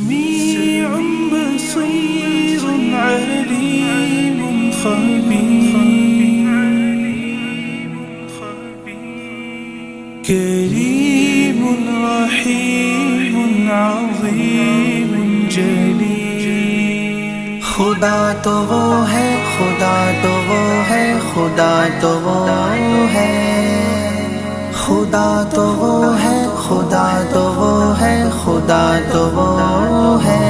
سميع بصير عليم خبير كريم رحيم عظيم جليل خدا تو وہ ہے، خدا تو وہ ہے، خدا تو وہ ہے، خدا تو وہ ہے، خدا تو وہ ہے، خدا تو وہ ہے۔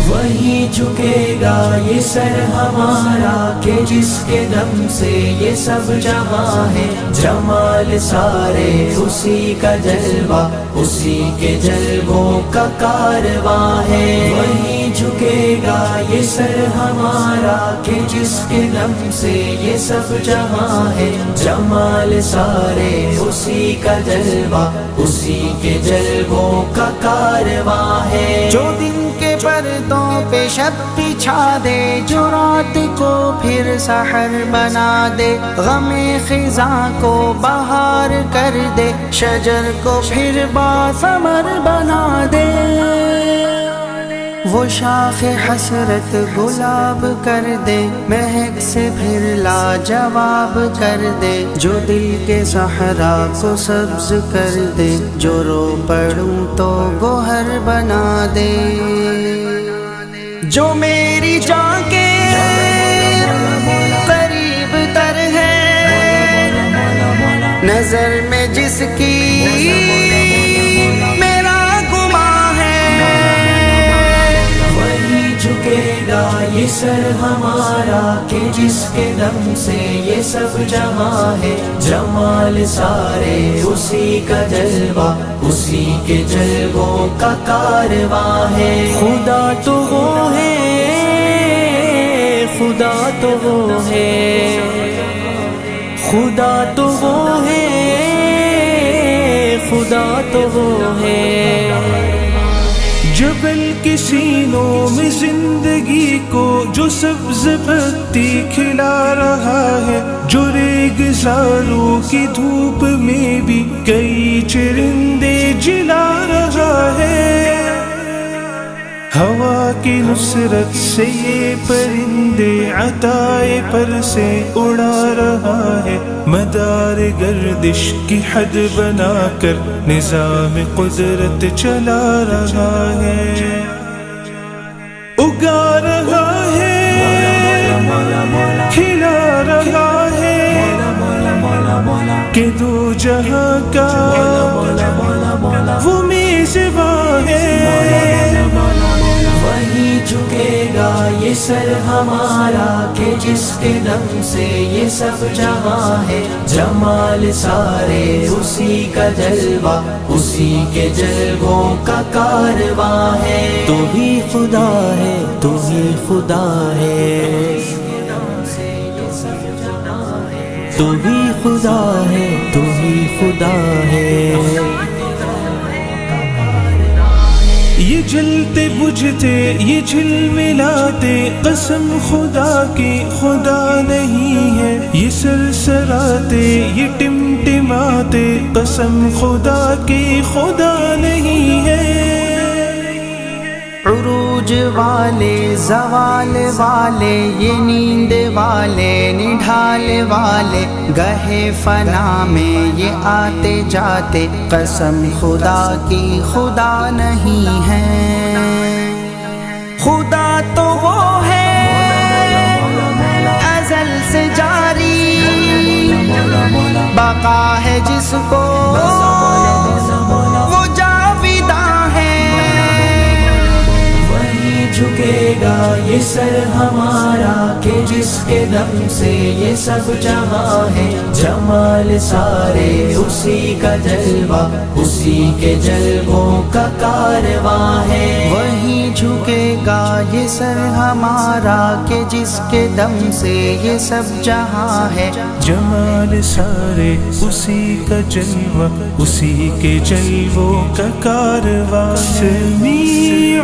وہی جھکے گا یہ سر ہمارا کہ جس کے دم سے یہ سب جہاں ہے، جمال سارے اسی کا جلوہ، اسی کے جلووں کا کارواں ہے۔ وہی جھکے گا یہ سر ہمارا کہ جس کے دم سے یہ سب جہاں ہے، جمال سارے اسی کا جلوہ، اسی کے جلووں کا کارواں ہے۔ جو دن کے پردوں پہ شب بچھا دے، جو رات کو پھر سحر بنا دے، غم خزاں کو بہار کر دے، شجر کو پھر باثمر بنا دے، وہ شاخ حسرت گلاب کر دے، مہک سے پھر لاجواب کر دے، جو دل کے صحرا کو سبز کر دے، جو رو پڑوں تو گوہر بنا دے، جو میری جان کے قریب تر ہے، نظر میں جس کی میرا گماں ہے، وہی جھکے گا یہ سر ہمارا کہ جس کے دم سے یہ سب جہاں ہے، جمال سارے اسی کا جلوہ، اسی کے جلووں کا کارواں ہے۔ خدا تو وہ ہے، خدا تو وہ ہے، خدا تو وہ ہے، خدا تو وہ ہے۔ جبل کے سینوں میں زندگی کو جو سبز پتی کھلا رہا ہے، جو ریگزاروں کی دھوپ میں بھی کئی چرندے جلا رہا ہے، ہوا کی نصرت سے یہ پرندے عطائے پر سے اڑا رہا ہے، مدار گردش کی حد بنا کر نظام قدرت چلا رہا ہے، اگا رہا ہے، کھلا رہا ہے، کہ دو جہاں کا وہ میزباں ہے۔ وہی جھکے گا یہ سر ہمارا کہ جس کے دم سے یہ سب جہاں ہے، جمال سارے اسی کا جلوہ، اسی کے جلووں کا کارواں ہے۔ تو ہی خدا ہے، تو ہی خدا ہے، تو ہی خدا ہے، تو ہی خدا ہے۔ یہ جلتے بجھتے یہ جھلملاتے قسم خدا کی خدا نہیں ہے، یہ سرسراتے یہ ٹمٹماتے قسم خدا کی خدا نہیں ہے۔ عروج والے، زوال والے، یہ نیند والے، نڈھال والے، گہے فنا میں یہ آتے جاتے قسم خدا کی خدا نہیں ہے۔ خدا تو وہ ہے ازل سے جاری، بقا ہے جس کو وہ جاویداں ہے۔ جھکے گا یہ سر ہمارا کہ جس کے دم سے یہ سب جہاں ہے، جمال سارے اسی کا جلوہ، اسی کے جلووں کا کارواں ہے۔ وہی جھکے گا یہ سر ہمارا کہ جس کے دم سے یہ سب جہاں ہے، جمال سارے اسی کا جلوہ، اسی کے جلووں کا کارواں۔ سمیع